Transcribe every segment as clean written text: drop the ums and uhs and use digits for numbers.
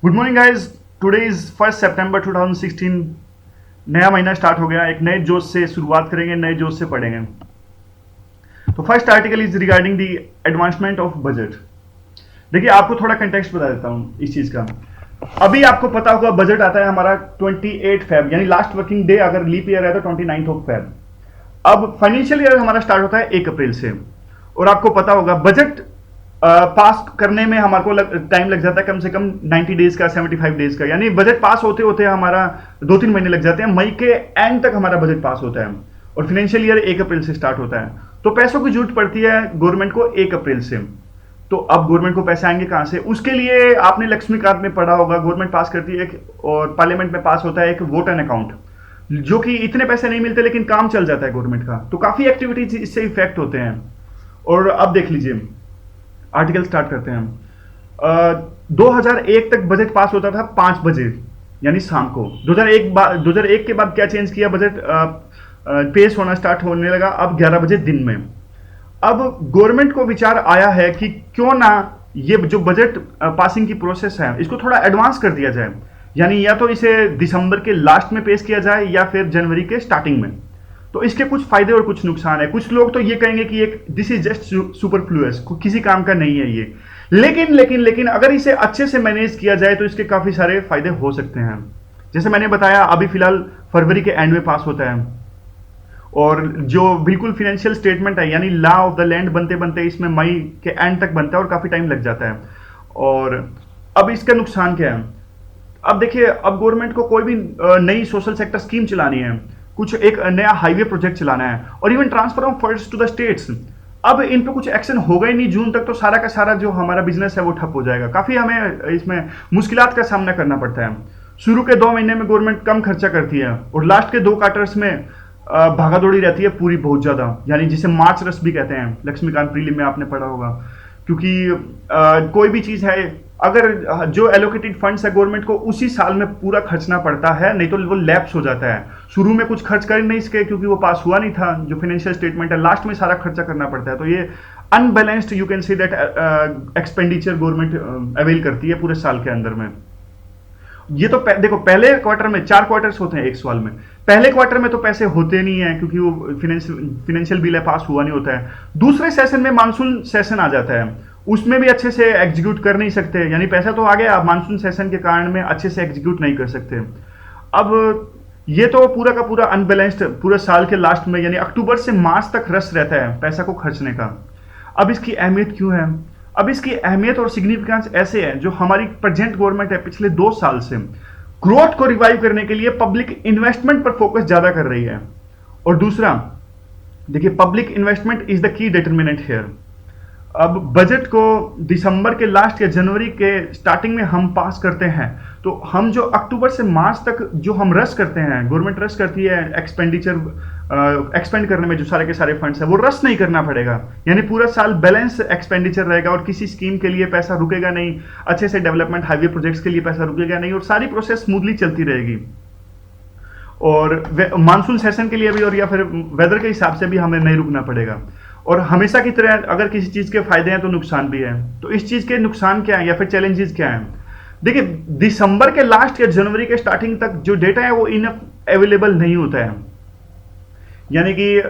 Good morning guys. Today is 1 सितंबर 2016। नया महीना start हो गया। एक नए जोश से शुरुआत करेंगे, नए जोश से पढ़ेंगे। तो first article is regarding the advancement of budget. देखिए, आपको थोड़ा कंटेक्स्ट बता देता हूं इस चीज का। अभी आपको पता होगा बजट आता है हमारा 28 फेब, यानी लास्ट वर्किंग डे अगर लीप ईयर है तो 29 ऑफ फेब। अब फाइनेंशियल ईयर हमारा स्टार्ट होता है 1 अप्रैल से। और आपको पता होगा बजट पास करने में हमारे को टाइम लग जाता है कम से कम 90 डेज का, 75 डेज का। यानी बजट पास होते होते हमारा 2-3 महीने लग जाते हैं। मई के एंड तक हमारा बजट पास होता है और फाइनेंशियल ईयर 1 अप्रैल से स्टार्ट होता है। तो पैसों की जरूरत पड़ती है गवर्नमेंट को 1 अप्रैल से। तो अब गवर्नमेंट को पैसे आएंगे कहां से? उसके लिए आपने लक्ष्मीकांत में पढ़ा होगा, गवर्नमेंट पास करती है एक और पार्लियामेंट में पास होता है एक वोट एंड अकाउंट, जो कि इतने पैसे नहीं मिलते लेकिन काम चल जाता है गवर्नमेंट का। तो काफी एक्टिविटीज इससे इफेक्ट होते हैं। और अब देख लीजिए, आर्टिकल स्टार्ट करते हैं। 2001 तक बजट पास होता था 5 बजे यानी शाम को। 2001 के बाद क्या चेंज किया? बजट पेश होना स्टार्ट होने लगा अब 11 बजे दिन में। अब गवर्नमेंट को विचार आया है कि क्यों ना ये जो बजट पासिंग की प्रोसेस है इसको थोड़ा एडवांस कर दिया जाए। यानी या तो इसे दिसंबर के लास्ट में पेश किया जाए या फिर जनवरी के स्टार्टिंग में। तो इसके कुछ फायदे और कुछ नुकसान है। कुछ लोग तो ये कहेंगे कि एक दिस इज जस्ट सुपरफ्लुअस, किसी काम का नहीं है ये। लेकिन अगर इसे अच्छे से मैनेज किया जाए तो इसके काफी सारे फायदे हो सकते हैं। जैसे मैंने बताया, अभी फिलहाल फरवरी के एंड में पास होता है और जो बिल्कुल फाइनेंशियल स्टेटमेंट है यानी लॉ ऑफ द लैंड बनते बनते इसमें मई के एंड तक बनता है और काफी टाइम लग जाता है। और अब इसका नुकसान क्या है? अब देखिए, अब गवर्नमेंट को कोई भी नई सोशल सेक्टर स्कीम चलानी है, कुछ एक नया हाईवे प्रोजेक्ट चलाना है और even transfer of funds to the states. अब इन पे कुछ एक्शन होगा ही नहीं जून तक, तो सारा का सारा जो हमारा बिजनेस है वो ठप हो जाएगा। काफी हमें इसमें मुश्किलात का सामना करना पड़ता है। शुरू के 2 महीने में गवर्नमेंट कम खर्चा करती है और लास्ट के 2 क्वार्टर्स में भागा दौड़ी रहती है पूरी बहुत ज्यादा, यानी जिसे मार्च रस भी कहते हैं। लक्ष्मीकांत प्रीलिम में आपने पढ़ा होगा। क्योंकि कोई भी चीज है, अगर जो एलोकेटेड फंड्स है गवर्नमेंट को उसी साल में पूरा खर्चना पड़ता है, नहीं तो वो लैप्स हो जाता है। शुरू में कुछ खर्च कर नहीं सके क्योंकि वो पास हुआ नहीं था जो फाइनेंशियल स्टेटमेंट है, लास्ट में सारा खर्चा करना पड़ता है। तो ये unbalanced you can say that expenditure government avail करती है पूरे साल के अंदर में। ये तो देखो, पहले क्वार्टर में 4 क्वार्टर्स होते हैं एक साल में। पहले क्वार्टर में तो पैसे होते नहीं है क्योंकि वो फाइनेंशियल बिल है, पास हुआ नहीं होता है। दूसरे सेशन में मानसून सेशन आ जाता है, उसमें भी अच्छे से एग्जीक्यूट कर नहीं सकते। यानी पैसा तो आ गया, आप मानसून सेशन के कारण में अच्छे से एग्जीक्यूट नहीं कर सकते। अब ये तो पूरा का पूरा अनबैलेंस्ड पूरे साल के लास्ट में यानी अक्टूबर से मार्च तक रस रहता है पैसा को खर्चने का। अब इसकी अहमियत क्यों है? अब इसकी अहमियत और सिग्निफिकेंस ऐसे है, जो हमारी प्रेजेंट गवर्नमेंट है पिछले 2 साल से ग्रोथ को रिवाइव करने के लिए पब्लिक इन्वेस्टमेंट पर फोकस ज्यादा कर रही है। और दूसरा, देखिए, public investment is the key determinant here. अब बजट को दिसंबर के लास्ट या जनवरी के स्टार्टिंग में हम पास करते हैं, तो हम जो अक्टूबर से मार्च तक जो हम रस करते हैं, गवर्नमेंट रस करती है एक्सपेंडिचर एक्सपेंड करने में, जो सारे के सारे फंड्स है वो रस नहीं करना पड़ेगा। यानी पूरा साल बैलेंस एक्सपेंडिचर रहेगा और किसी स्कीम के लिए पैसा रुकेगा नहीं, अच्छे से डेवलपमेंट हाईवे प्रोजेक्ट्स के लिए पैसा रुकेगा नहीं और सारी प्रोसेस स्मूथली चलती रहेगी। और मानसून सेशन के लिए भी और या फिर वेदर के हिसाब से भी हमें नहीं रुकना पड़ेगा। और हमेशा की तरह अगर किसी चीज के फायदे हैं तो नुकसान भी है। तो इस चीज के नुकसान क्या है या फिर चैलेंजेस क्या है? देखिए, दिसंबर के लास्ट या जनवरी के स्टार्टिंग तक जो डेटा है वो इनफ अवेलेबल नहीं होता है। यानी कि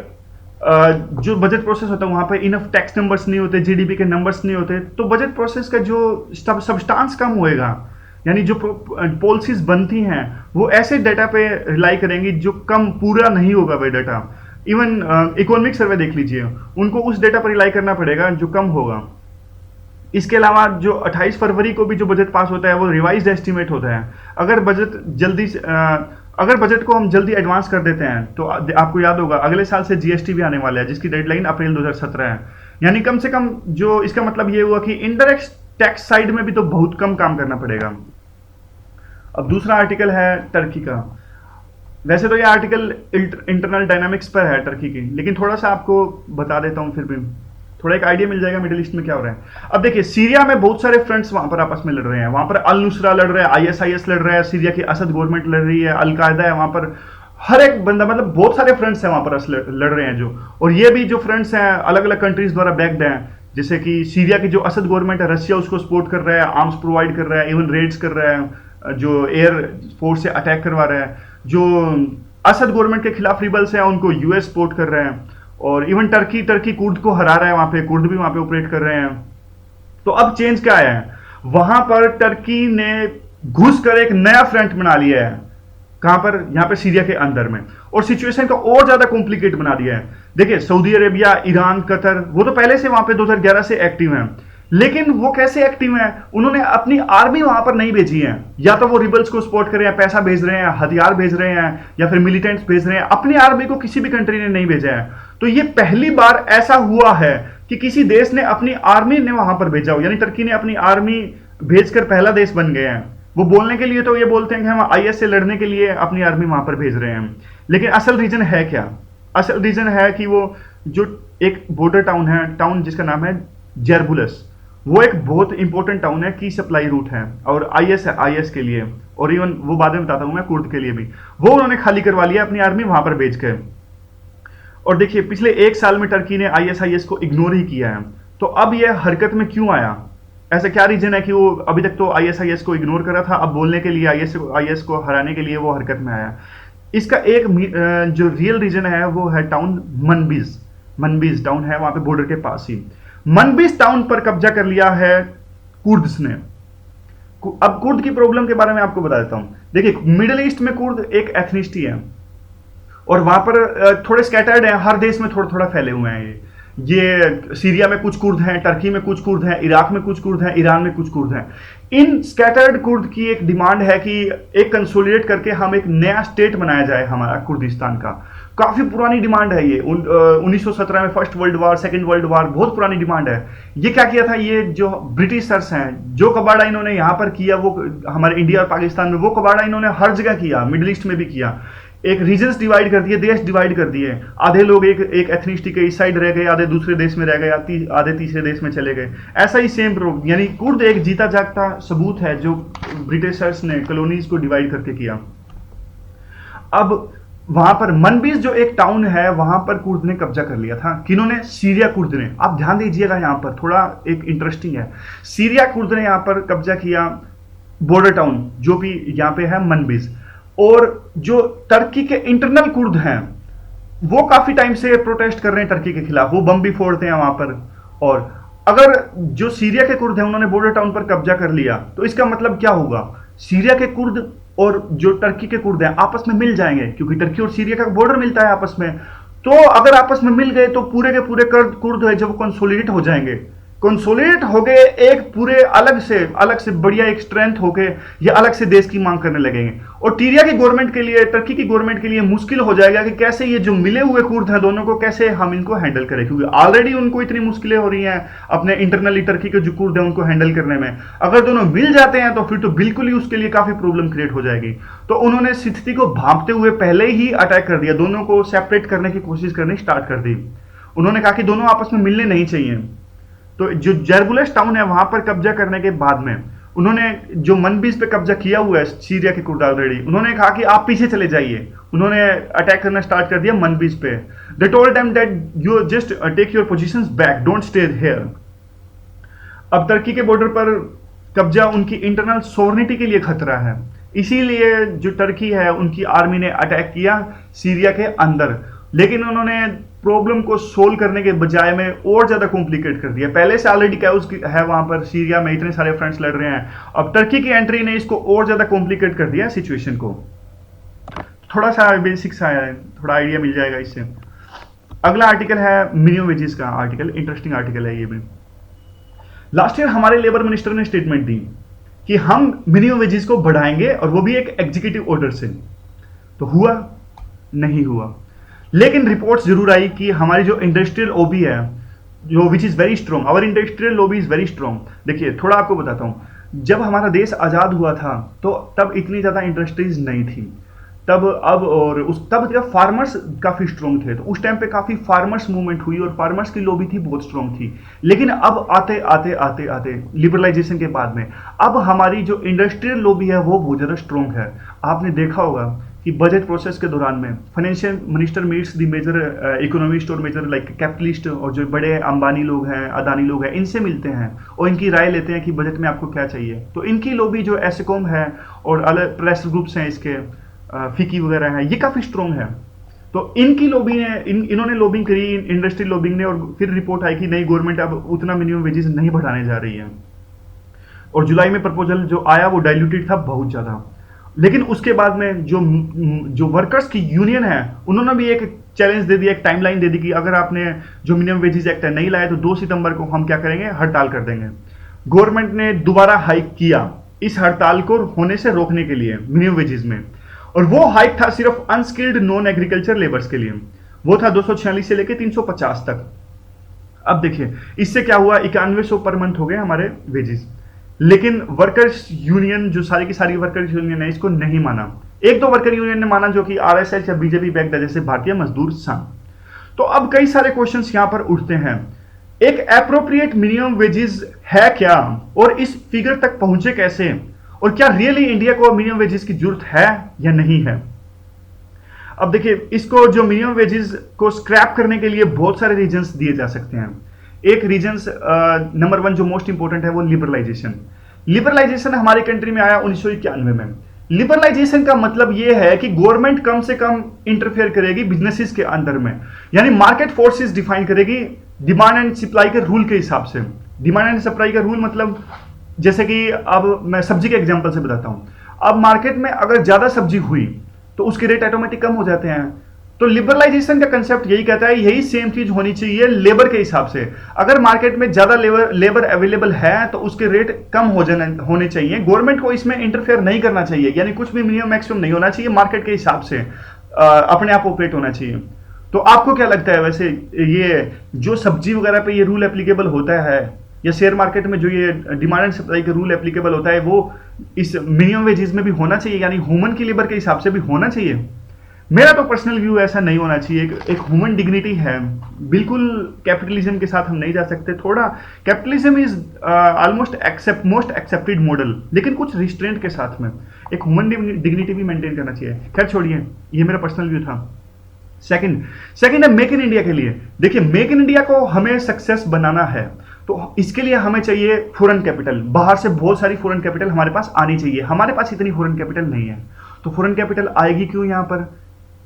जो बजट प्रोसेस होता है वहां पर इनफ टैक्स नंबर्स नहीं होते, जीडीपी के नंबर्स नहीं होते, तो बजट प्रोसेस का जो सब्सटेंस कम होएगा। यानी जो पॉलिसीज बनती हैं वो ऐसे डेटा पे रिलाई करेंगी जो कम पूरा नहीं होगा वह डेटा। इवन इकोनॉमिक सर्वे देख लीजिए, उनको उस डेटा पर रिलाई करना पड़ेगा जो कम होगा। इसके अलावा जो 28 फरवरी को भी जो बजट पास होता है वो रिवाइज्ड एस्टीमेट होता है। अगर बजट को हम जल्दी एडवांस कर देते हैं तो आपको याद होगा अगले साल से जीएसटी भी आने वाला है, जिसकी डेडलाइन अप्रैल 2017 है। यानी कम से कम जो इसका मतलब ये हुआ कि इनडायरेक्ट टैक्स साइड में भी तो बहुत कम काम करना पड़ेगा। अब दूसरा आर्टिकल है टर्की का। वैसे तो ये आर्टिकल इंटरनल डायनामिक्स पर है टर्की की, लेकिन थोड़ा सा आपको बता देता हूं, फिर भी थोड़ा एक आइडिया मिल जाएगा मिडिल ईस्ट में क्या हो रहा है। अब देखिए, सीरिया में बहुत सारे फ्रंट्स वहां पर आपस में लड़ रहे हैं। वहां पर अल नुसरा लड़ रहा है, आईएसआईएस लड़ रहा है, सीरिया की असद गवर्नमेंट लड़ रही है, अल कायदा है वहां पर। हर एक बंदा, बहुत सारे फ्रंट्स हैं वहां पर लड़ रहे हैं जो। और ये भी जो फ्रंट्स हैं अलग अलग कंट्रीज द्वारा बैक्ड हैं। जैसे कि सीरिया की जो असद गवर्नमेंट है, रशिया उसको सपोर्ट कर रहा है, आर्म्स प्रोवाइड कर रहा है, इवन रेड्स कर रहा है, जो एयर फोर्स से अटैक करवा रहा है। जो असद गवर्नमेंट के खिलाफ रिबल्स हैं उनको यूएस सपोर्ट कर रहे हैं, और इवन टर्की टर्की कुर्द को हरा रहा है, वहां पे कुर्द भी वहां पे ऑपरेट कर रहे हैं। तो अब चेंज क्या आया है, वहां पर टर्की ने घुस कर एक नया फ्रंट बना लिया है। कहां पर, यहां पे सीरिया के अंदर में, और सिचुएशन को और ज्यादा कॉम्प्लिकेट बना दिया है। देखिए सऊदी अरेबिया, ईरान, कतर, वो तो पहले से वहां पे 2011 से एक्टिव हैं, लेकिन वो कैसे एक्टिव हैं, उन्होंने अपनी आर्मी वहां पर नहीं भेजी है। या तो वो रिबल्स को सपोर्ट कर रहे हैं, पैसा भेज रहे हैं, हथियार भेज रहे हैं, या फिर मिलिटेंट्स भेज रहे हैं, अपनी आर्मी को किसी भी कंट्री ने नहीं भेजा है। तो ये पहली बार ऐसा हुआ है कि किसी देश ने अपनी आर्मी ने वहां पर भेजा हो, यानी टर्की ने अपनी आर्मी भेजकर पहला देश बन गए हैं। वो बोलने के लिए तो ये बोलते हैं कि हम आईएस से लड़ने के लिए अपनी आर्मी वहां पर भेज रहे हैं, लेकिन असल रीजन है क्या? असल रीजन है कि वो जो एक बॉर्डर टाउन है, टाउन जिसका नाम है जरबुलस, वो एक बहुत इंपॉर्टेंट टाउन है, की सप्लाई रूट है, और आईएस है, आईएस के लिए, और इवन वो बाद में बताता हूं मैं कुर्द के लिए भी। वो उन्होंने खाली करवा लिया अपनी आर्मी वहां पर भेज के। और देखिए पिछले एक साल में टर्की ने आईएस को इग्नोर ही किया है। तो अब ये हरकत में क्यों आया? ऐसा क्या रीजन है कि वो अभी तक तो आईएस को इग्नोर कर रहा था, अब बोलने के लिए आईएस को हराने के लिए वो हरकत में आया? इसका एक जो रियल रीजन है वो है टाउन मनबीज। मनबीज टाउन है वहां पे बॉर्डर के पास ही। मनबीज टाउन पर कब्जा कर लिया है कुर्द्स ने। अब कुर्द की प्रॉब्लम के बारे में आपको बता देता हूं। देखिए मिडिल ईस्ट में कुर्द एक एथनिसिटी है, और वहां पर थोड़े स्कैटर्ड हैं, हर देश में थोड़ा थोड़ा फैले हुए हैं। ये सीरिया में कुछ कुर्द हैं, टर्की में कुछ कुर्द हैं, इराक में कुछ कुर्द हैं, ईरान में कुछ कुर्द हैं। इन स्कैटर्ड कुर्द की एक डिमांड है कि एक कंसोलिडेट करके हम एक नया स्टेट बनाया जाए हमारा कुर्दिस्तान का। काफी पुरानी डिमांड है ये, 1917 में first world war, second world war, बहुत पुरानी डिमांड है। ये क्या किया था, ये जो ब्रिटिशर्स हैं, जो कबाड़ा इन्होंने यहाँ पर किया, वो हमारे इंडिया और पाकिस्तान में वो कबाड़ा इन्होंने हर जगह किया, मिडिल ईस्ट में भी किया। एक रीजन्स डिवाइड कर दिए, देश डिवाइड कर दिए। आधे लोग एक एथनिसिटी के इस साइड रह गए, आधे दूसरे देश में रह गए, आधे तीसरे देश में चले गए। ऐसा ही सेम यानी कुर्द एक जीता जागता सबूत है जो ब्रिटिशर्स ने कॉलोनीज को डिवाइड करके किया। अब वहां पर मनबीज जो एक टाउन है, वहां पर कुर्द ने कब्जा कर लिया था। किन्होंने? सीरिया कुर्द ने। आप ध्यान दीजिएगा, यहां पर थोड़ा एक इंटरेस्टिंग है। सीरिया कुर्द ने यहां पर कब्जा किया बॉर्डर टाउन जो भी यहां पे है मनबीज। और जो टर्की के इंटरनल कुर्द हैं वो काफी टाइम से प्रोटेस्ट कर रहे हैं टर्की के खिलाफ, वो बम भी फोड़ते हैं वहां पर। और अगर जो सीरिया के कुर्द हैं उन्होंने बॉर्डर टाउन पर कब्जा कर लिया, तो इसका मतलब क्या होगा? सीरिया के कुर्द और जो टर्की के कुर्द हैं आपस में मिल जाएंगे, क्योंकि टर्की और सीरिया का बॉर्डर मिलता है आपस में। तो अगर आपस में मिल गए तो पूरे के पूरे कुर्द है जब कंसोलिडेट हो जाएंगे, कंसोलिडेट हो गए, एक पूरे अलग से बढ़िया एक स्ट्रेंथ होके ये अलग से देश की मांग करने लगेंगे। और सीरिया की गवर्नमेंट के लिए, टर्की की गवर्नमेंट के लिए मुश्किल हो जाएगा कि कैसे ये जो मिले हुए कुर्द हैं दोनों को कैसे हम इनको हैंडल करें, क्योंकि ऑलरेडी उनको इतनी मुश्किलें हो रही हैं अपने इंटरनली टर्की के जो कुर्द हैं उनको हैंडल करने में। अगर दोनों मिल जाते हैं तो फिर तो बिल्कुल ही उसके लिए काफी प्रॉब्लम क्रिएट हो जाएगी। तो उन्होंने स्थिति को भांपते हुए पहले ही अटैक कर दिया, दोनों को सेपरेट करने की कोशिश करनी स्टार्ट कर दी। उन्होंने कहा कि दोनों आपस में मिलने नहीं चाहिए। तो जो जरबुलस टाउन है वहां पर कब्जा करने के बाद में उन्होंने जो मनबीज पे कब्जा किया हुआ है सीरिया के कुर्द ऑलरेडी, उन्होंने कहा कि आप पीछे चले जाइए। उन्होंने अटैक करना स्टार्ट कर दिया मनबीज पे। They told them that you just take your positions back, don't stay here. अब टर्की के बॉर्डर पर कब्जा उनकी इंटरनल सोवरेनिटी के लिए खतरा है, इसीलिए जो टर्की है उनकी आर्मी ने अटैक किया सीरिया के अंदर। लेकिन उन्होंने प्रॉब्लम को सोल्व करने के बजाय में और ज्यादा कॉम्प्लिकेट कर दिया। पहले से ऑलरेडी कैओस है वहां पर, सीरिया में इतने सारे फ्रंट्स लड़ रहे हैं, अब टर्की की एंट्री ने इसको और ज्यादा कॉम्प्लिकेट कर दिया सिचुएशन को। थोड़ा सा बेसिक्स आया है, थोड़ा आइडिया मिल जाएगा इससे। अगला आर्टिकल है मिनिमम वेजेस का आर्टिकल, इंटरेस्टिंग आर्टिकल है ये भी। लास्ट ईयर हमारे लेबर मिनिस्टर ने स्टेटमेंट दी कि हम मिनिमम वेजेस को बढ़ाएंगे, और वो भी एक एग्जीक्यूटिव ऑर्डर से। तो हुआ? नहीं हुआ। लेकिन रिपोर्ट्स जरूर आई कि हमारी जो इंडस्ट्रियल लॉबी है, जो which is very strong, our industrial lobby is very strong. देखिए थोड़ा आपको बताता हूं, जब हमारा देश आजाद हुआ था तो तब इतनी ज्यादा इंडस्ट्रीज नहीं थी तब। अब और उस तब जब फार्मर्स काफी स्ट्रॉन्ग थे, तो उस टाइम पे काफी फार्मर्स मूवमेंट हुई और फार्मर्स की लॉबी थी बहुत स्ट्रॉन्ग थी। लेकिन अब आते आते आते आते लिबरलाइजेशन के बाद में अब हमारी जो इंडस्ट्रियल लॉबी है वो बहुत ज्यादा स्ट्रॉन्ग है। आपने देखा होगा कि बजट प्रोसेस के दौरान में financial minister meets the major economist और मेजर लाइक कैपिटलिस्ट और जो बड़े अंबानी लोग हैं, अदानी लोग हैं, इनसे मिलते हैं और इनकी राय लेते हैं कि बजट में आपको क्या चाहिए। तो इनकी लॉबी जो एसकोम है और अलग प्रेस ग्रुप्स हैं इसके, फिकी वगैरह हैं, ये काफ़ी स्ट्रॉन्ग है। तो इनकी लॉबी ने इन्होंने लॉबिंग करी, इंडस्ट्री लॉबिंग ने, और फिर रिपोर्ट आई कि नहीं, गवर्नमेंट अब उतना मिनिमम वेजेस नहीं बढ़ाने जा रही है। और जुलाई में प्रपोजल जो आया वो डाइल्यूटेड था बहुत ज़्यादा। लेकिन उसके बाद में जो वर्कर्स की यूनियन है उन्होंने भी एक चैलेंज दे दिया, एक टाइमलाइन दे दी कि अगर आपने जो मिनिमम वेजेस एक्ट है नहीं लाया तो 2 सितंबर को हम क्या करेंगे, हड़ताल कर देंगे। गवर्नमेंट ने दोबारा हाइक किया इस हड़ताल को होने से रोकने के लिए मिनिमम वेजेस में, और वो हाइक था सिर्फ अनस्किल्ड नॉन एग्रीकल्चर लेबर्स के लिए। वो था 246 से लेकर 350 तक। अब देखिए इससे क्या हुआ, 9100 पर मंथ हो गए हमारे वेजेस। लेकिन वर्कर्स यूनियन, जो सारी की सारी वर्कर्स यूनियन है, इसको नहीं माना। 1-2 वर्कर यूनियन ने माना, जो कि आरएसएस या बीजेपी बैक्ड है, जैसे भारतीय मजदूर संघ। तो अब कई सारे क्वेश्चंस यहां पर उठते हैं। एक एप्रोप्रिएट मिनिमम वेजेस है क्या, और इस फिगर तक पहुंचे कैसे, और क्या रियली इंडिया को मिनिमम वेजेस की जरूरत है या नहीं है। अब देखिए, इसको जो मिनिमम वेजेस को स्क्रैप करने के लिए बहुत सारे रीजंस दिए जा सकते हैं। एक रीजंस नंबर 1 जो मोस्ट इंपॉर्टेंट है वो लिबरलाइजेशन। लिबरलाइजेशन हमारी कंट्री में आया 1991 में। लिबरलाइजेशन का मतलब यह है कि गवर्नमेंट कम से कम इंटरफेयर करेगी बिजनेसेस के अंदर में, यानी मार्केट फोर्सेस डिफाइन करेगी डिमांड एंड सप्लाई के रूल के हिसाब से। डिमांड एंड सप्लाई का रूल मतलब, जैसे कि अब मैं सब्जी के एग्जांपल से बताता हूं। अब मार्केट में अगर ज्यादा सब्जी हुई तो उसके रेट ऑटोमेटिक कम हो जाते हैं। तो लिबरलाइजेशन का कंसेप्ट यही कहता है, यही सेम चीज होनी चाहिए लेबर के हिसाब से। अगर मार्केट में ज्यादा लेबर अवेलेबल है तो उसके रेट कम होने चाहिए। गवर्नमेंट को इसमें इंटरफेयर नहीं करना चाहिए, यानी कुछ भी मिनिमम मैक्सिमम नहीं होना चाहिए, मार्केट के हिसाब से अपने आप ऑपरेट होना चाहिए। तो आपको क्या लगता है, वैसे ये जो सब्जी वगैरह पे ये रूल एप्लीकेबल होता है, या शेयर मार्केट में जो ये डिमांड एंड सप्लाई का रूल एप्लीकेबल होता है, वो इस मिनिमम वेजेस में भी होना चाहिए, यानी ह्यूमन की लेबर के हिसाब से भी होना चाहिए? मेरा तो पर्सनल व्यू ऐसा नहीं होना चाहिए। एक ह्यूमन डिग्निटी है, बिल्कुल कैपिटलिज्म के साथ हम नहीं जा सकते। थोड़ा capitalism is almost most accepted model, लेकिन कुछ रिस्ट्रेंट के साथ में एक ह्यूमन डिग्निटी भी मेंटेन करना चाहिए। खैर छोड़िए, ये मेरा पर्सनल व्यू था। सेकंड है मेक इन इंडिया के लिए। देखिए, मेक इन इंडिया को हमें सक्सेस बनाना है तो इसके लिए हमें चाहिए फॉरेन कैपिटल। बाहर से बहुत सारी फॉरेन कैपिटल हमारे पास आनी चाहिए। हमारे पास इतनी फॉरेन कैपिटल नहीं है, तो फॉरेन कैपिटल आएगी क्यों यहाँ पर,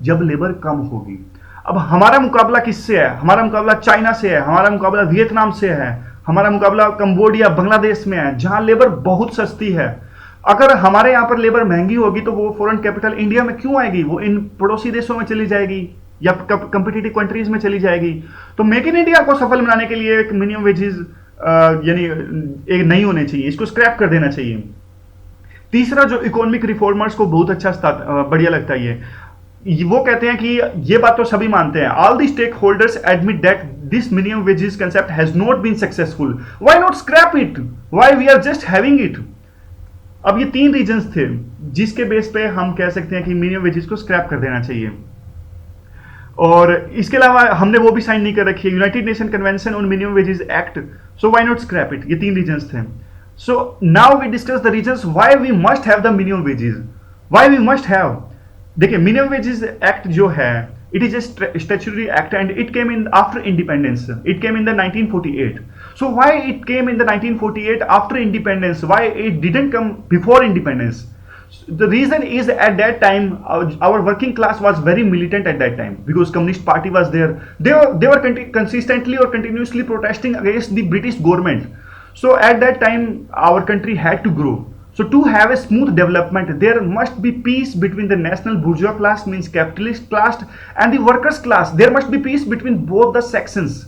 जब लेबर कम होगी। अब हमारा मुकाबला किससे है? हमारा मुकाबला चाइना से है, हमारा मुकाबला वियतनाम से है, हमारा मुकाबला कंबोडिया, बांग्लादेश में है, जहां लेबर बहुत सस्ती है। अगर हमारे यहां पर लेबर महंगी होगी तो वो फॉरेन कैपिटल इंडिया में क्यों आएगी? वो इन पड़ोसी देशों में चली जाएगी या कंपिटिटिव कंट्रीज में चली जाएगी। तो मेक इन इंडिया को सफल बनाने के लिए एक मिनिमम वेजेस यानी एक नहीं होने चाहिए, इसको स्क्रैप कर देना चाहिए। तीसरा, जो इकोनॉमिक रिफॉर्मर्स को बहुत अच्छा बढ़िया लगता है, वो कहते हैं कि ये बात तो सभी मानते हैं, all the stake holders admit that this minimum wages concept has not been successful, why not scrap it, why we are just having it. अब ये 3 रीजंस थे जिसके बेस पे हम कह सकते हैं कि मिनिमम वेजेस को स्क्रैप कर देना चाहिए। और इसके अलावा हमने वो भी साइन नहीं कर रखी है, United Nation convention on minimum wages act, so why not scrap it. ये 3 रीजंस थे। So now we discuss the reasons why we must have the minimum wages, why we must have. देखिए, minimum wages act जो है, it is a statutory act and it came in after independence, it came in the 1948। So why it came in the 1948 after independence, why it didn't come before independence? The reason is at that time our working class was very militant at that time because Communist Party was there. They were consistently or continuously protesting against the British government. So at that time our country had to grow. So to have a smooth development, there must be peace between the national bourgeois class, means capitalist class, and the workers class. There must be peace between both the sections.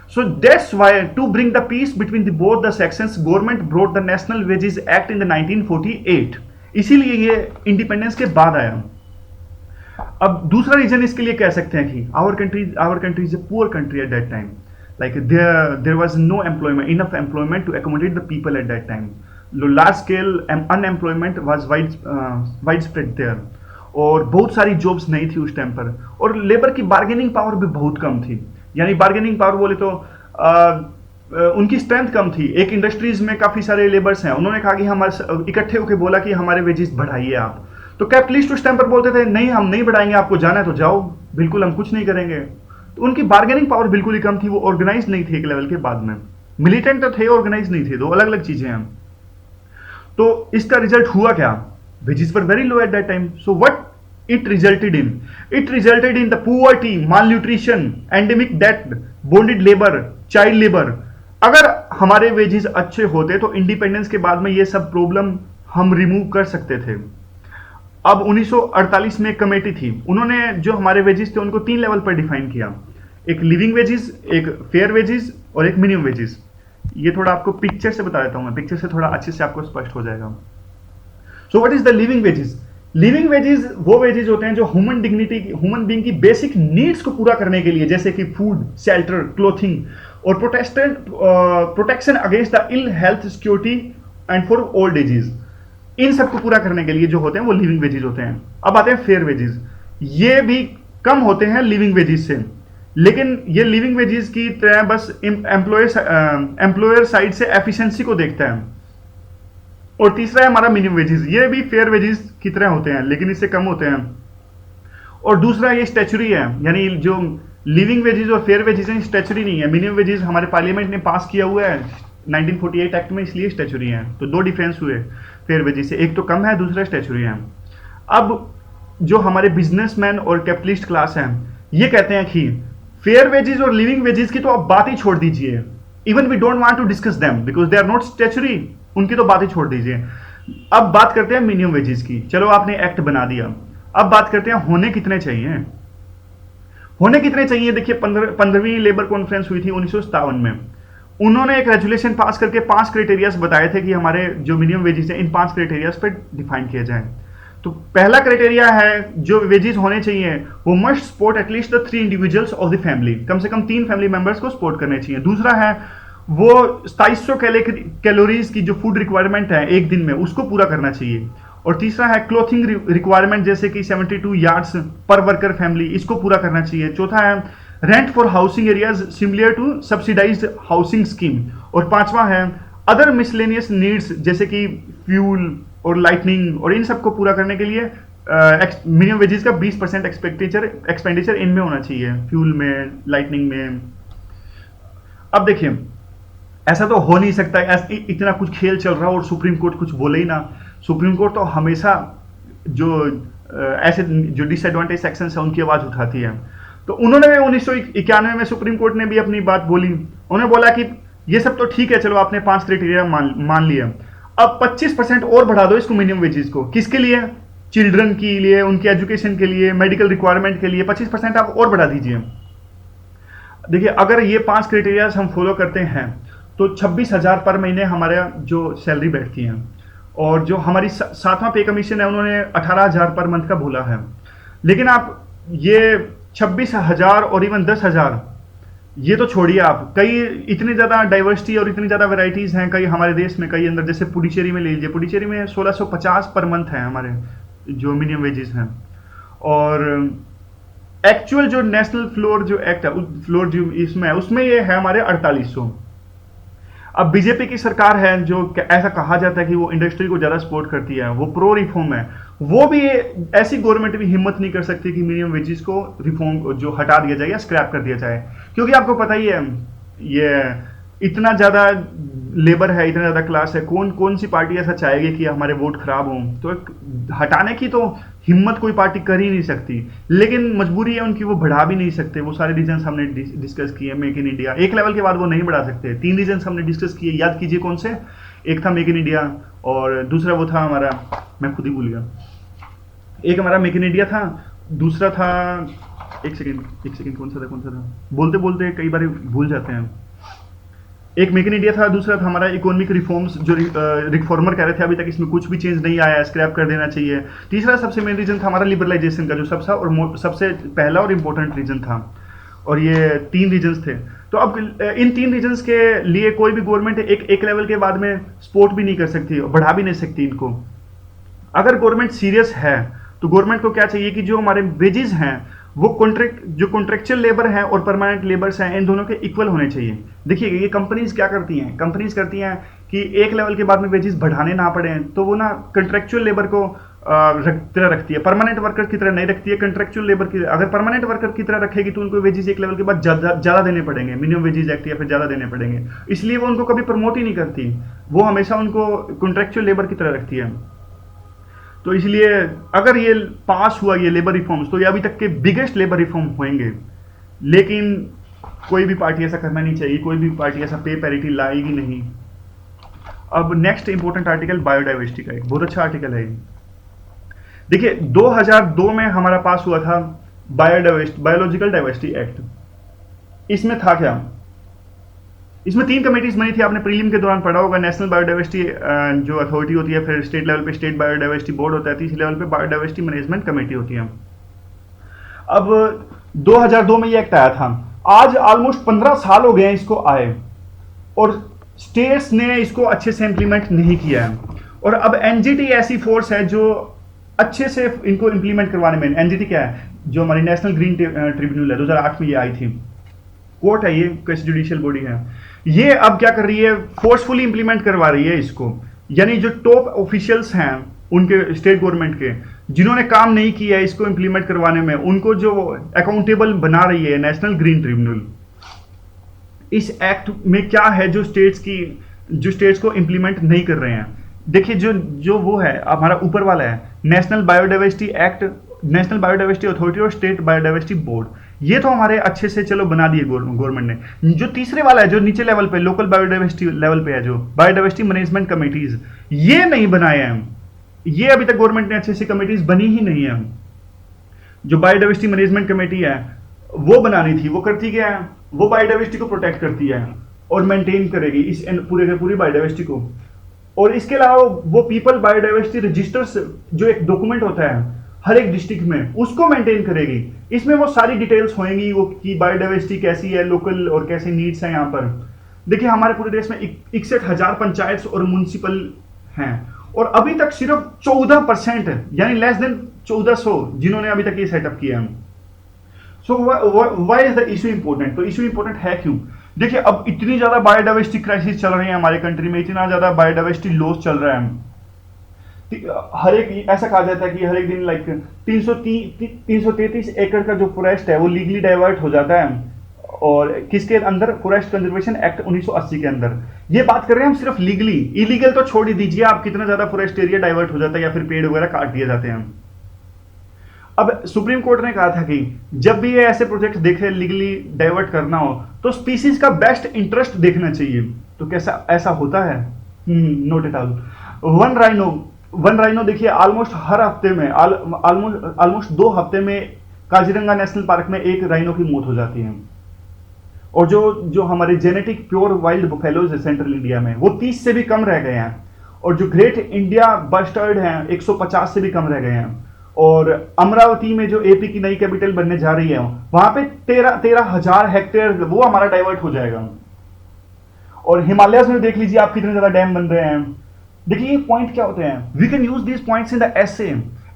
So that's why, to bring the peace between both the sections, government brought the National Wages Act in the 1948. इसीलिए ये independence के बाद आया। अब दूसरा reason इसके लिए कह सकते हैं कि our country is a poor country at that time, like there was no employment, enough employment to accommodate the people at that time. Large scale unemployment was widespread there, और बहुत सारी jobs नहीं थी उस time पर, और labour की bargaining power भी बहुत कम थी। यानी बार्गेनिंग पावर बोले तो उनकी स्ट्रेंथ कम थी। एक इंडस्ट्रीज में काफी सारे लेबर्स हैं, उन्होंने कहा कि हमारे इकट्ठे होकर बोला कि हमारे वेजेस बढ़ाइए आप, तो कैपिटलिस्ट उस टाइम पर बोलते थे नहीं हम नहीं बढ़ाएंगे, आपको जाना है तो जाओ, बिल्कुल हम कुछ नहीं करेंगे। तो उनकी बार्गेनिंग पावर बिल्कुल ही कम थी, वो ऑर्गेनाइज नहीं थे एक लेवल के बाद में। मिलिटेंट तो थे, ऑर्गेनाइज नहीं थे, दो अलग अलग चीजें हैं। तो इसका रिजल्ट हुआ क्या? Wages were very low eight that time. So what it resulted in? It resulted in the poverty, malnutrition, endemic debt, bonded labor, child labor. अगर हमारे वेजेस अच्छे होते तो इंडिपेंडेंस के बाद में ये सब प्रॉब्लम हम रिमूव कर सकते थे। अब 1948 में एक कमेटी थी, उन्होंने जो हमारे वेजेस थे उनको 3 लेवल पर डिफाइन किया, एक लिविंग वेजेस, एक फेयर वेजेस और एक मिनिमम वेजेस। ये थोड़ा आपको पिक्चर से बता देता हूं मैं, पिक्चर से थोड़ा अच्छे से आपको स्पष्ट हो जाएगा। So what is the living wages? Living wages वो वेजेस होते हैं जो ह्यूमन डिग्निटी, ह्यूमन बीइंग की बेसिक नीड्स को पूरा करने के लिए, जैसे कि फूड, शेल्टर, क्लोथिंग और protection against the ill health, security and for old ages, इन सबको पूरा करने के लिए जो होते हैं वो लिविंग वेजेस होते हैं। अब आते हैं फेयर वेजेस। ये भी कम होते हैं लिविंग वेजेस से, लेकिन ये लिविंग वेजेस की तरह बस एम्प्लॉयर साइड से एफिशिएंसी को देखता है। और तीसरा है हमारा मिनिमम वेजेस, ये भी फेयर वेजेस की तरह होते हैं लेकिन इससे कम होते हैं। और दूसरा ये स्टैचुरी है, यानी जो लिविंग वेजेस और फेयर वेजेस हैं स्टैचुरी नहीं है। मिनिमम वेजेस हमारे पार्लियामेंट ने पास किया हुआ है 1948 एक्ट में, इसलिए स्टैचुरी है। तो 2 डिफरेंस हुए फेयर वेजेस से, एक तो कम है, दूसरा स्टैचुरी है। अब जो हमारे बिजनेसमैन और कैपिटलिस्ट क्लास हैं ये कहते हैं कि फेयर वेजेस और लिविंग वेजेस की तो आप बात ही छोड़ दीजिए, even we don't want to discuss them because they are not statutory, उनकी तो बात ही छोड़ दीजिए। अब बात करते हैं मिनिमम वेजेस की। चलो आपने एक्ट बना दिया, अब बात करते हैं होने कितने चाहिए। होने कितने चाहिए? देखिए 15वीं लेबर कॉन्फ्रेंस हुई थी 1957 में, उन्होंने एक रेजुलेशन पास करके 5 क्राइटेरियाज बताए थे कि हमारे जो मिनिमम वेजेस हैं इन 5 क्राइटेरियाज पर डिफाइन किया जाए। तो पहला क्राइटेरिया है जो वेजेस होने चाहिए वो must support at least the 3 individuals of the family, कम से कम 3 फैमिली मेंबर्स को सपोर्ट करने चाहिए। दूसरा है वो 2700 कैलोरीज की जो फूड रिक्वायरमेंट है एक दिन में उसको पूरा करना चाहिए। और तीसरा है क्लोथिंग रिक्वायरमेंट, जैसे कि 72 यार्ड्स पर वर्कर फैमिली, इसको पूरा करना चाहिए। चौथा है rent for housing areas similar to subsidised housing scheme. और पांचवा है अदर मिसलेनियस नीड्स जैसे कि फ्यूल और लाइटनिंग, और इन सबको पूरा करने के लिए मिनिमम वेजेस का 20% एक्सपेंडिचर इनमें होना चाहिए, फ्यूल में, लाइटनिंग में। अब देखिए ऐसा तो हो नहीं सकता, इतना कुछ खेल चल रहा और सुप्रीम कोर्ट कुछ बोले ही ना। सुप्रीम कोर्ट तो हमेशा जो ऐसे जो डिसएडवांटेज सेक्शंस है उनकी आवाज उठाती है। तो उन्होंने 1991 में सुप्रीम कोर्ट ने भी अपनी बात बोली, उन्होंने बोला कि ये सब तो ठीक है, चलो आपने 5 क्राइटेरिया मान लिया, अब 25% और बढ़ा दो इसको मिनिमम वेजेस को। किसके लिए? चिल्ड्रन के लिए, उनके एजुकेशन के लिए, मेडिकल रिक्वायरमेंट के लिए 25% आप और बढ़ा दीजिए। देखिए अगर ये 5 क्राइटेरियाज हम फॉलो करते हैं तो 26,000 पर महीने हमारे जो सैलरी बैठती है। और जो हमारी 7वां पे कमीशन है उन्होंने 18,000 पर मंथ का बोला है। लेकिन आप ये 26,000 और इवन 10,000 ये तो छोड़िए, आप कई इतनी ज़्यादा डाइवर्सिटी और इतनी ज़्यादा वेराइटीज़ हैं कई हमारे देश में, कई अंदर, जैसे पुडुचेरी में ले लीजिए, पुडुचेरी में 1650 पर मंथ है हमारे जो मिनिमम वेजेस हैं। और एक्चुअल जो नेशनल फ्लोर जो एक्ट है, फ्लोर जो इसमें है उसमें ये है हमारे 4800। अब बीजेपी की सरकार है जो ऐसा कहा जाता है कि वो इंडस्ट्री को ज़्यादा सपोर्ट करती है, वो प्रो रिफॉर्म है, वो भी ऐसी गवर्नमेंट भी हिम्मत नहीं कर सकती कि मिनिमम वेजेस को रिफॉर्म जो हटा दिया जाए या स्क्रैप कर दिया जाए। क्योंकि आपको पता ही है ये इतना ज़्यादा लेबर है, इतना ज़्यादा क्लास है, कौन सी पार्टी ऐसा चाहेगी कि हमारे वोट खराब हों। तो हटाने की तो हिम्मत कोई पार्टी कर ही नहीं सकती, लेकिन मजबूरी है उनकी, वो बढ़ा भी नहीं सकते। वो सारे रीजन्स हमने डिस्कस किए, मेक इन इंडिया एक लेवल के बाद वो नहीं बढ़ा सकते। 3 रीजन्स हमने डिस्कस किए, याद कीजिए कौन से? एक था मेक इन इंडिया, और दूसरा वो था हमारा, मैं खुद ही भूल गया, एक हमारा मेक इन इंडिया था, दूसरा था एक सेकेंड कौन सा था, बोलते बोलते कई बार भूल जाते हैं। एक मेक इन इंडिया था, दूसरा था हमारा इकोनॉमिक रिफॉर्म्स, जो रिफॉर्मर कह रहे थे अभी तक इसमें कुछ भी चेंज नहीं आया है, स्क्रैप कर देना चाहिए। तीसरा सबसे मेन रीजन था हमारा लिबरलाइजेशन का, जो सबसे पहला और इम्पोर्टेंट रीजन था। और ये 3 रीजन्स थे। तो अब इन 3 रीजन्स के लिए कोई भी गवर्नमेंट एक लेवल के बाद में सपोर्ट भी नहीं कर सकती, बढ़ा भी नहीं सकती इनको। अगर गवर्नमेंट सीरियस है तो गवर्नमेंट को क्या चाहिए कि जो हमारे वेजेस हैं वो कॉन्ट्रेक्चुअल लेबर है और परमानेंट लेबर्स हैं, इन दोनों के इक्वल होने चाहिए। देखिए ये कंपनीज क्या करती हैं, कंपनीज करती हैं कि एक लेवल के बाद में वेजेस बढ़ाने ना पड़े, तो वो ना कॉन्ट्रेक्चुअल लेबर को तरह रखती है, परमानेंट वर्कर की तरह नहीं रखती है। कंट्रेक्चुअल लेबर की अगर परमानेंट वर्कर की तरह रखेगी तो उनको वेजेस एक लेवल के बाद ज़्यादा देने पड़ेंगे, मिनिमम वेजेस एक्ट या फिर ज़्यादा देने पड़ेंगे, इसलिए वो उनको कभी प्रमोट ही नहीं करती, वो हमेशा उनको कॉन्ट्रेक्चुअल लेबर की तरह रखती है। तो इसलिए अगर ये पास हुआ ये लेबर रिफॉर्म्स तो ये अभी तक के बिगेस्ट लेबर रिफॉर्म होंगे, लेकिन कोई भी पार्टी ऐसा करना नहीं चाहिए, कोई भी पार्टी ऐसा पे पैरिटी लाएगी नहीं। अब नेक्स्ट इंपॉर्टेंट आर्टिकल बायोडाइवर्सिटी का, एक बहुत अच्छा आर्टिकल है। देखिए 2002 में हमारा पास हुआ था बायोलॉजिकल डाइवर्सिटी एक्ट। इसमें था क्या, इसमें 3 कमेटीज बनी थी, आपने प्रीलिम के दौरान पढ़ा होगा। नेशनल बायोडाइवर्सिटी जो अथॉरिटी होती है, फिर स्टेट लेवल पे स्टेट बायोडाइवर्सिटी बोर्ड होता है, तीसरे लेवल पे बायोडाइवर्सिटी मैनेजमेंट कमेटी होती है। अब 2002 में ये एक्ट आया था, आज ऑलमोस्ट 15 साल हो गए हैं इसको आए, और स्टेट्स ने इसको अच्छे से इंप्लीमेंट नहीं किया है। और अब एनजीटी ऐसी फोर्स है जो अच्छे से इनको इंप्लीमेंट करवाने में, एनजीटी क्या है, जो हमारी नेशनल ग्रीन ट्रिब्यूनल है, 2008 में ये आई थी, कोर्ट है ये, कैसे जुडिशियल बॉडी है, ये अब क्या कर रही है, फोर्सफुली इंप्लीमेंट करवा रही है इसको। यानी जो टॉप ऑफिशियल्स हैं उनके स्टेट गवर्नमेंट के, जिन्होंने काम नहीं किया है इसको इंप्लीमेंट करवाने में, उनको जो अकाउंटेबल बना रही है नेशनल ग्रीन ट्रिब्यूनल। इस एक्ट में क्या है जो स्टेट्स को इंप्लीमेंट नहीं कर रहे हैं, देखिए जो वो है हमारा ऊपर वाला है, national biodiversity act, national biodiversity authority और स्टेट बायोडाइवर्सिटी बोर्ड, ये तो हमारे अच्छे से चलो बना दिए गवर्नमेंट ने। जो तीसरे वाला है, जो नीचे लेवल पे लोकल बायोडाइवर्सिटी लेवल पे है, जो बायोडाइवर्सिटी मैनेजमेंट कमेटीज, ये नहीं बनाए हैं, ये अभी तक गवर्नमेंट ने अच्छे से कमेटीज बनी ही नहीं है। जो बायोडाइवर्सिटी मैनेजमेंट कमेटी है वो बनानी थी, वो करती क्या है, वो बायोडाइवर्सिटी को प्रोटेक्ट करती है और मेंटेन करेगी इस पूरी बायोडाइवर्सिटी को। और इसके अलावा वो पीपल बायोडाइवर्सिटी रजिस्टर्स, जो एक डॉक्यूमेंट होता है हर एक डिस्ट्रिक्ट में, उसको मेंटेन करेगी। इसमें वो सारी डिटेल्स होंगी वो कि बायोडाइवर्सिटी कैसी है, लोकल और कैसे नीड्स हैं यहाँ पर। देखिए हमारे पूरे देश में 61,000 पंचायत और म्यूनिसिपल हैं, और अभी तक सिर्फ 14% यानी लेस देन 1400 जिन्होंने अभी तक ये सेटअप किया है। So why is the issue important, तो इशू इंपॉर्टेंट है क्यों, देखिए अब इतनी ज्यादा बायोडाइवर्सिटी क्राइसिस चल रही है हमारे कंट्री में, इतना ज्यादा बायोडाइवर्सिटी लॉस चल रहा है। हर एक ऐसा कहा जाता है कि हर एक दिन लाइक 333 एकड़ का जो फॉरेस्ट है वो लीगली डाइवर्ट हो जाता है, और किसके अंदर, फॉरेस्ट कंजर्वेशन एक्ट 1980 के अंदर। ये बात कर रहे हैं हम सिर्फ लीगली, इलीगल तो छोड़ ही दीजिए आप, कितना ज्यादा फॉरेस्ट एरिया डाइवर्ट हो जाता है या फिर पेड़ वगैरह काट दिए जाते हैं। अब सुप्रीम कोर्ट ने कहा था कि जब भी ये ऐसे प्रोजेक्ट देखे लीगली डाइवर्ट करना हो तो स्पीसीज का बेस्ट इंटरेस्ट देखना चाहिए। तो कैसा ऐसा होता है, note it all. One rhino देखिए ऑलमोस्ट हर हफ्ते में, ऑलमोस्ट 2 हफ्ते में काजीरंगा नेशनल पार्क में एक राइनो की मौत हो जाती है। और जो हमारे जेनेटिक प्योर वाइल्ड बुफेलोज है सेंट्रल इंडिया में, वो 30 से भी कम रह गए हैं। और जो ग्रेट इंडिया बस्टर्ड हैं 150 से भी कम रह गए हैं। और अमरावती में जो एपी की नई कैपिटल बनने जा रही है, वहां पे 13,000 हेक्टेयर वो हमारा डाइवर्ट हो जाएगा। और हिमालय में देख लीजिए आप कितने ज्यादा डैम बन रहे हैं। देखिए ये पॉइंट क्या होते हैं, we can use this points in the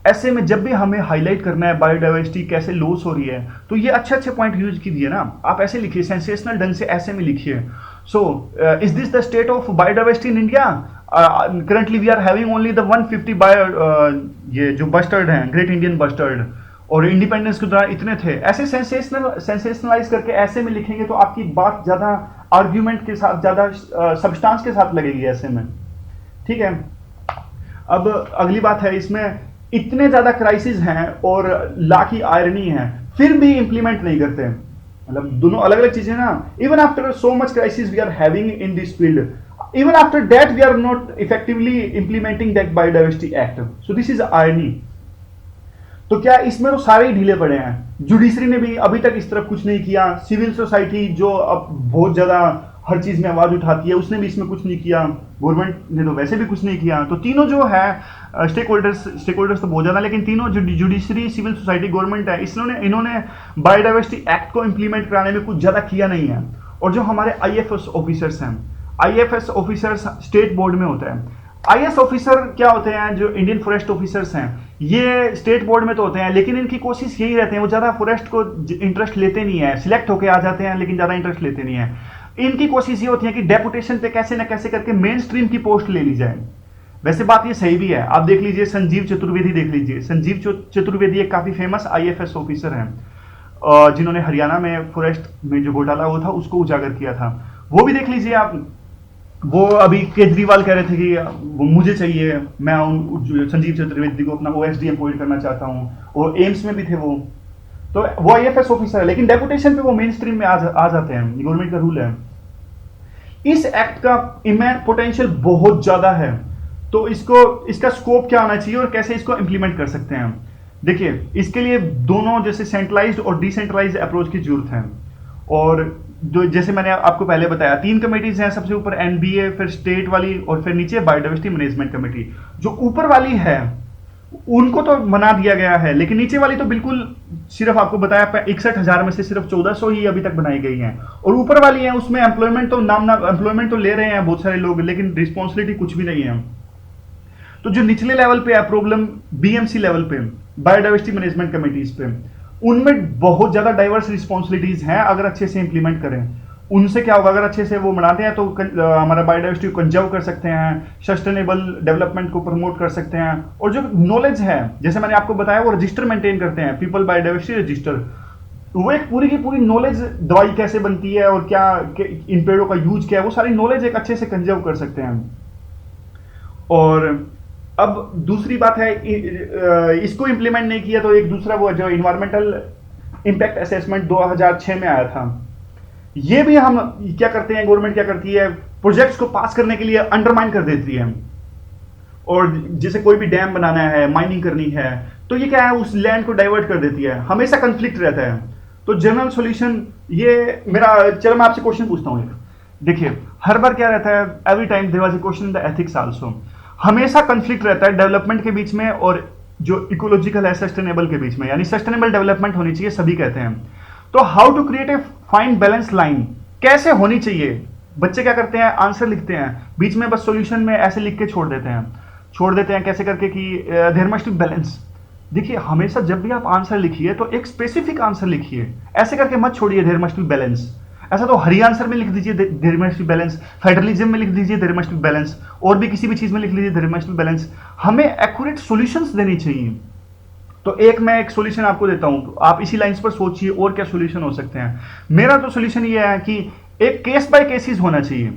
ऐसे में जब भी हमें हाईलाइट करना है बायोडाइवर्सिटी कैसे लॉस हो रही है, तो ये अच्छे पॉइंट यूज कीजिए ना, आप ऐसे लिखिए, सेंसेशनल ढंग से ऐसे में लिखिए। So is this the state of biodiversity in India, currently we are having only the 150 ये जो बस्टर्ड हैं, ग्रेट इंडियन बस्टर्ड, और इंडिपेंडेंस के दौरान इतने थे। ऐसे सेंसेशनलाइज करके ऐसे में लिखेंगे तो आपकी बात ज्यादा आर्ग्यूमेंट के साथ, ज्यादा सब्सटेंस के साथ लगेगी ऐसे में, ठीक है। अब अगली बात है, इसमें इतने ज्यादा क्राइसिस हैं और ला की आयरनी है, फिर भी इंप्लीमेंट नहीं करते, मतलब दोनों अलग अलग चीजें ना। Even after so much crisis we are having in this field, even after that we are not effectively implementing that biodiversity act, so this is irony। तो क्या इसमें तो सारे ही ढीले पड़े हैं, जुडिशरी ने भी अभी तक इस तरफ कुछ नहीं किया, सिविल सोसाइटी जो अब बहुत ज्यादा हर चीज में आवाज उठाती है उसने भी इसमें कुछ नहीं किया, गवर्नमेंट ने तो वैसे भी कुछ नहीं किया। तो तीनों जो है स्टेक होल्डर्स तो बहुत ज्यादा, लेकिन तीनों जो जुडिशरी, सिविल सोसाइटी, गवर्नमेंट है, इन्होंने बायोडाइवर्सिटी एक्ट को इंप्लीमेंट कराने में कुछ ज्यादा किया नहीं है। और जो हमारे आईएफएस ऑफिसर्स हैं, आईएफएस ऑफिसर्स स्टेट बोर्ड में होता है। आईएएस ऑफिसर क्या होते हैं, जो इंडियन फॉरेस्ट ऑफिसर्स हैं, ये स्टेट बोर्ड में तो होते हैं, लेकिन इनकी कोशिश यही रहती है, वो ज़्यादा फॉरेस्ट को इंटरेस्ट लेते नहीं है, सिलेक्ट होके आ जाते हैं लेकिन ज़्यादा इंटरेस्ट लेते नहीं है। इनकी कोशिश ये होती है कि डेपुटेशन पे कैसे ना कैसे करके मेन स्ट्रीम की पोस्ट ले ली जाए। वैसे बात ये सही भी है। आप देख लीजिए संजीव चतुर्वेदी, देख लीजिए संजीव चतुर्वेदी एक काफी फेमस आईएफएस ऑफिसर हैं, जिन्होंने हरियाणा में फॉरेस्ट में जो घोटाला हुआ था उसको उजागर किया था। वो भी देख लीजिए आप। वो अभी केजरीवाल कह रहे थे कि वो मुझे चाहिए, मैं संजीव चतुर्वेदी को अपना ओएसडी अपॉइंट करना चाहता हूँ, और एम्स में भी थे वो। तो वो आईएफएस ऑफिसर है, लेकिन डेपुटेशन पे वो मेन स्ट्रीम में आ जाते हैं, गवर्नमेंट का रूल है। इस एक्ट का पोटेंशियल बहुत ज्यादा है, तो इसका स्कोप क्या होना चाहिए और कैसे इसको इंप्लीमेंट कर सकते हैं। देखिए, इसके लिए दोनों जैसे सेंट्रलाइज्ड और डिसेंट्रलाइज्ड अप्रोच की जरूरत है। और जो जैसे मैंने आपको पहले बताया, 3 कमेटीज हैं, सबसे ऊपर एनबीए, फिर स्टेट वाली, और फिर नीचे बायोडाइवर्सिटी मैनेजमेंट कमेटी। जो ऊपर वाली है उनको तो बना दिया गया है, लेकिन नीचे वाली तो बिल्कुल सिर्फ आपको बताया 61,000 में से सिर्फ 1400 ही अभी तक बनाई गई हैं। और ऊपर वाली है उसमें एम्प्लॉयमेंट तो एम्प्लॉयमेंट तो ले रहे हैं बहुत सारे लोग, लेकिन रिस्पॉन्सिबिलिटी कुछ भी नहीं है। तो जो निचले लेवल पे है प्रॉब्लम, बीएमसी लेवल पे, बायोडाइवर्सिटी मैनेजमेंट कमेटीज पे, उनमें बहुत ज्यादा डाइवर्स रिस्पॉन्सिबिलिटीज हैं। अगर अच्छे से इंप्लीमेंट करें, उनसे क्या होगा, अगर अच्छे से वो बनाते हैं तो हमारा बायोडाइवर्सिटी को कंजर्व कर सकते हैं, सस्टेनेबल डेवलपमेंट को प्रमोट कर सकते हैं। और जो नॉलेज है, जैसे मैंने आपको बताया, वो रजिस्टर मेंटेन करते हैं, पीपल बायोडाइवर्सिटी रजिस्टर। वो एक पूरी की पूरी नॉलेज, दवाई कैसे बनती है और क्या इन पेड़ों का यूज क्या है, वो सारी नॉलेज एक अच्छे से कंजर्व कर सकते हैं। और अब दूसरी बात है, इसको इंप्लीमेंट नहीं किया तो एक दूसरा वो जो इन्वायरमेंटल इंपैक्ट असेसमेंट 2006 में आया था, ये भी हम क्या करते हैं, गवर्नमेंट क्या करती है, प्रोजेक्ट्स को पास करने के लिए अंडरमाइन कर देती है। और जैसे कोई भी डैम बनाना है, माइनिंग करनी है, तो ये क्या है, उस लैंड को डाइवर्ट कर देती है, हमेशा कंफ्लिक्ट रहता है। तो जनरल सॉल्यूशन ये मेरा, चलो मैं आपसे क्वेश्चन पूछता हूँ एक। देखिए, हर बार क्या रहता है, every time there was a question in the ethics also. हमेशा कंफ्लिक्ट रहता है डेवलपमेंट के बीच में और जो इकोलॉजिकल है सस्टेनेबल के बीच में, यानी सस्टेनेबल डेवलपमेंट होनी चाहिए, सभी कहते हैं। तो how to create a fine balance line, कैसे होनी चाहिए। बच्चे क्या करते हैं, आंसर लिखते हैं, बीच में बस सॉल्यूशन में ऐसे लिख के छोड़ देते हैं कैसे करके कि देयर मस्ट बी बैलेंस। देखिए, हमेशा जब भी आप आंसर लिखिए तो एक स्पेसिफिक आंसर लिखिए, ऐसे करके मत छोड़िए देयर मस्ट बी बैलेंस। ऐसा तो हरी आंसर में लिख दीजिए there must be balance, federalism में लिख दीजिए देयर मस्ट बी बैलेंस, और भी किसी भी चीज में लिख लीजिए देयर मस्ट बी बैलेंस। हमें एक्यूरेट सॉल्यूशंस देनी चाहिए। तो मैं एक सॉल्यूशन आपको देता हूं, तो आप इसी लाइंस पर सोचिए और क्या सॉल्यूशन हो सकते हैं। मेरा तो सॉल्यूशन ये है कि एक केस बाय केसेस होना चाहिए।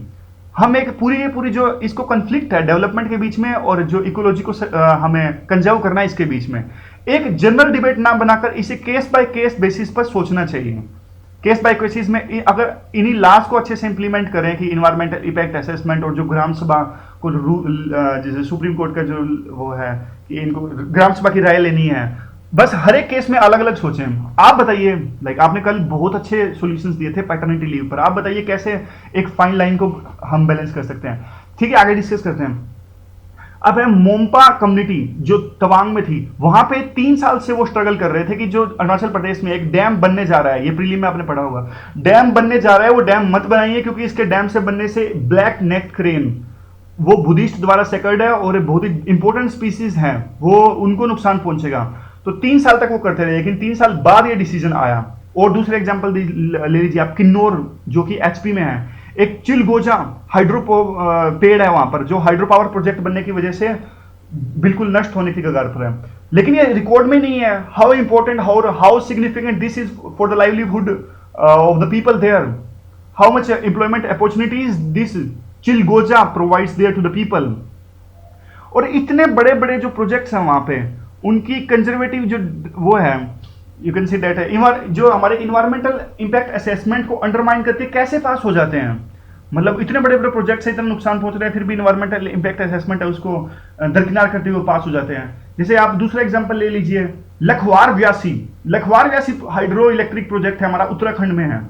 हम एक पूरी जो इसको कन्फ्लिक्ट है डेवलपमेंट के बीच में और जो इकोलॉजी को हमें कंजर्व करना है, इसके बीच में एक जनरल डिबेट ना बनाकर इसे केस बाय केस बेसिस पर सोचना चाहिए। केस बाय केसेस में अगर इन्हीं लॉज को अच्छे से इंप्लीमेंट करें कि इन्वायरमेंटल इम्पैक्ट असेसमेंट, और जो ग्राम सभा को जैसे सुप्रीम कोर्ट का जो वो है कि इनको ग्राम सभा की राय लेनी है, बस हर एक केस में अलग अलग सोचें। आप बताइए, लाइक आपने कल बहुत अच्छे सॉल्यूशंस दिए थे पैटर्निटी लीव पर, आप बताइए कैसे एक फाइन लाइन को हम बैलेंस कर सकते हैं। ठीक है, आगे डिस्कस करते हैं। अब है मोम्पा कम्युनिटी जो तवांग में थी, वहां पे 3 साल से वो स्ट्रगल कर रहे थे कि जो अरुणाचल प्रदेश में एक डैम बनने जा रहा है, ये प्रीलिम में आपने पढ़ा होगा, डैम बनने जा रहा है, वो डैम मत बनाइए क्योंकि इसके डैम से बनने से ब्लैक नेक क्रेन, वो बुद्धिस्ट द्वारा सेकर्ड है और बहुत ही इंपॉर्टेंट स्पीसीज है, वो उनको नुकसान पहुंचेगा। तो 3 साल तक वो करते रहे, लेकिन 3 साल बाद ये डिसीजन आया। और दूसरे एग्जाम्पल ले लीजिए आप, किन्नौर जो कि एचपी में है, एक चिलगोजा हाइड्रो पेड़ है वहां पर, जो हाइड्रो पावर प्रोजेक्ट बनने की वजह से बिल्कुल नष्ट होने की कगार पर है, लेकिन ये रिकॉर्ड में नहीं है। How important, how significant this is for the livelihood of the people there, how much employment opportunities this chilgoza provides there to the people. और इतने बड़े बड़े जो प्रोजेक्ट्स हैं वहां पे, उनकी कंजर्वेटिव जो वो है, यू कैन सी दैट है, जो हमारे इन्वायरमेंटल इंपैक्ट असेसमेंट को अंडरमाइन करके कैसे पास हो जाते हैं। मतलब इतने बड़े बड़े प्रोजेक्ट से इतना नुकसान पहुंच रहे हैं, फिर भी इन्वायरमेंटल इंपैक्ट असेसमेंट है उसको दरकिनार करते हुए पास हो जाते हैं। जैसे आप दूसरा एग्जांपल ले लीजिए, लखवार व्यासी हाइड्रो इलेक्ट्रिक प्रोजेक्ट है, हमारा उत्तराखंड में है।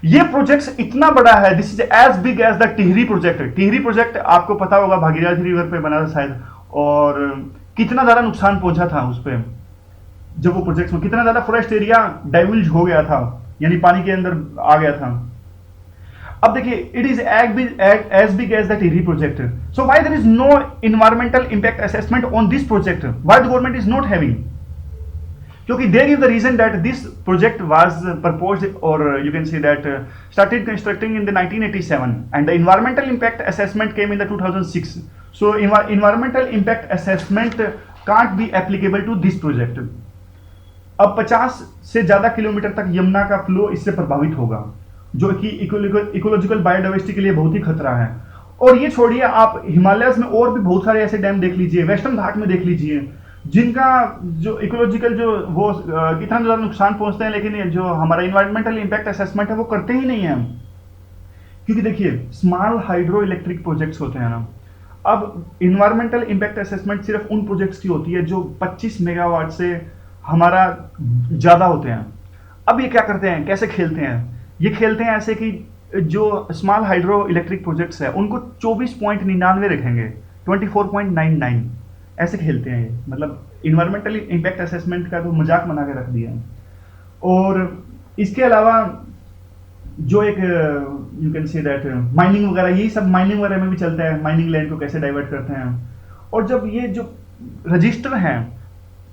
ये प्रोजेक्ट इतना बड़ा है, this is as big as the Tehri project. Tehri project आपको पता होगा, भागीरथी रिवर पे बना था शायद, और कितना ज्यादा नुकसान पहुंचा था उस पर, जब वो प्रोजेक्ट में कितना ज्यादा फॉरेस्ट एरिया डाइवल्ज हो गया था, यानी पानी के अंदर आ गया था। अब देखिए, it is as big as the Tehri project, so why there is no environmental impact assessment on this project, why the government is not having? क्योंकि they give the reason that this project was proposed, और you can see that started constructing in the 1987 and the environmental impact assessment came in the 2006. So environmental impact assessment can't be applicable to this project. अब 50 से ज्यादा kilometre तक यमुना का flow इससे प्रभावित होगा, जो कि इकोलॉजिकल बायोडाइवर्सिटी के लिए बहुत ही खतरा है। और ये छोड़िए, आप हिमालयस में और भी बहुत सारे ऐसे डैम देख लीजिए, वेस्टर्न घाट में देख लीजिए, जिनका जो इकोलॉजिकल जो वो इतना ज़्यादा नुकसान पहुंचते हैं, लेकिन ये जो हमारा इन्वायरमेंटल इम्पैक्ट असेसमेंट है वो करते ही नहीं है हम। क्योंकि देखिए, स्मॉल हाइड्रो इलेक्ट्रिक प्रोजेक्ट्स होते हैं ना, अब इन्वायरमेंटल इम्पैक्ट असेसमेंट सिर्फ उन प्रोजेक्ट्स की होती है जो 25 मेगावाट से हमारा ज़्यादा होते हैं। अब ये क्या करते हैं, कैसे खेलते हैं, ये खेलते हैं ऐसे कि जो स्मॉल हाइड्रो इलेक्ट्रिक प्रोजेक्ट्स है उनको 24.99 रखेंगे, 24.99 ऐसे खेलते हैं ये। मतलब इन्वायरमेंटल इम्पैक्ट असेसमेंट का तो मजाक बना के रख दिया है। और इसके अलावा जो एक you can say that mining वगैरह, यही सब माइनिंग वगैरह में भी चलता है, माइनिंग लैंड को कैसे डाइवर्ट करते हैं। और जब ये जो रजिस्टर हैं,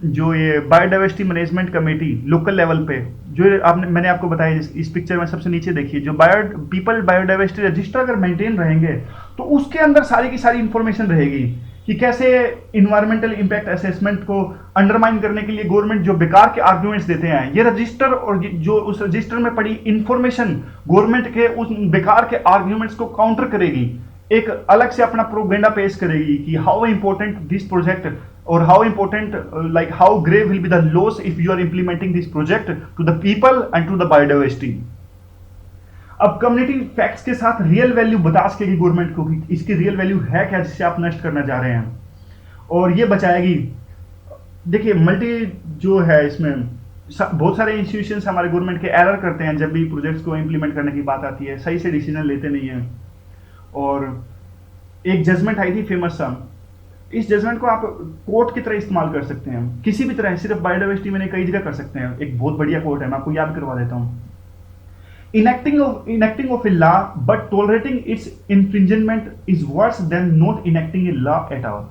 जो ये biodiversity management committee local level पे, जो मैंने आपको बताया इस पिक्चर में सबसे नीचे देखिए, जो पीपल बायोडाइवर्सिटी रजिस्टर अगर मेंटेन रहेंगे तो उसके अंदर सारी की सारी इंफॉर्मेशन रहेगी कि कैसे इन्वायरमेंटल इम्पैक्ट असेसमेंट को अंडरमाइन करने के लिए गवर्नमेंट जो बेकार के आर्ग्यूमेंट्स देते हैं, ये रजिस्टर और जो उस रजिस्टर में पड़ी इंफॉर्मेशन गवर्नमेंट के उस बेकार के आर्ग्यूमेंट्स को काउंटर करेगी, एक अलग से अपना प्रोपेगेंडा पेश करेगी कि हाउ इंपॉर्टेंट दिस प्रोजेक्ट और how important like how grave will be the loss if you are implementing this project to the people and to the biodiversity. अब कम्युनिटी फैक्ट्स के साथ रियल वैल्यू बता सकेगी government को कि इसकी real value है क्या जिससे आप नष्ट करना चाह रहे हैं, और ये बचाएगी। देखिए, मल्टी जो है इसमें बहुत सारे इंस्टीट्यूशंस हमारे गवर्नमेंट के एरर करते हैं जब भी प्रोजेक्ट्स को इंप्लीमेंट करने की बात आती है, सही से डिसीजन लेते नहीं हैं। और एक जजमेंट आई थी फेमस सा, इस जजमेंट को आप कोर्ट की तरह इस्तेमाल कर सकते हैं, किसी भी तरह, सिर्फ बायोडाइवर्सिटी में नहीं कई जगह कर सकते हैं। एक बहुत बढ़िया कोर्ट है, मैं आपको याद करवा देता हूँ। enacting of a law but tolerating its infringement is worse than not enacting a law at all।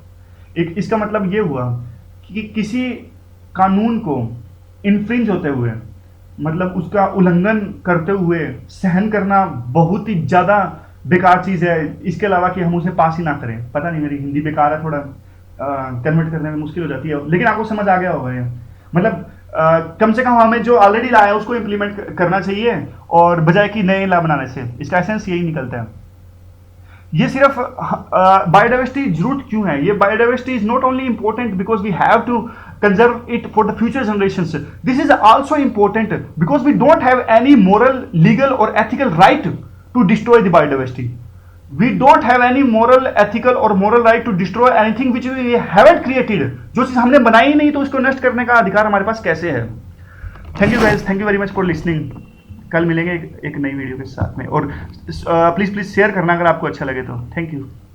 एक इसका मतलब ये हुआ कि किसी कानून को इन्फ्रिंज होते हुए, मतलब उसका उल्लंघन करते हुए सहन करना बहुत ही ज़्यादा बेकार चीज़ है, इसके अलावा कि हम उसे पास ही ना करें। पता नहीं, मेरी हिंदी बेकार है, थोड़ा कन्वर्ट करने में मुश्किल हो जाती है, लेकिन आपको समझ आ गया होगा ये। मतलब कम से कम हमें जो ऑलरेडी ला है उसको इम्प्लीमेंट करना चाहिए, और बजाय कि नए ला बनाने से। इसका एसेंस यही निकलता है। ये सिर्फ बायोडाइवर्सिटी जरूरत क्यों है, ये biodiversity is not only important because we have to conserve it for the future generations, this is also important because we don't have any moral, legal और ethical right to destroy the biodiversity. We don't have any moral, ethical or moral right to destroy anything which we haven't created। जो चीज हमने बनाई ही नहीं तो उसको नष्ट करने का अधिकार हमारे पास कैसे है। Thank you guys, thank you very much for listening. कल मिलेंगे एक नई वीडियो के साथ में, और प्लीज शेयर करना अगर आपको अच्छा लगे तो। Thank you.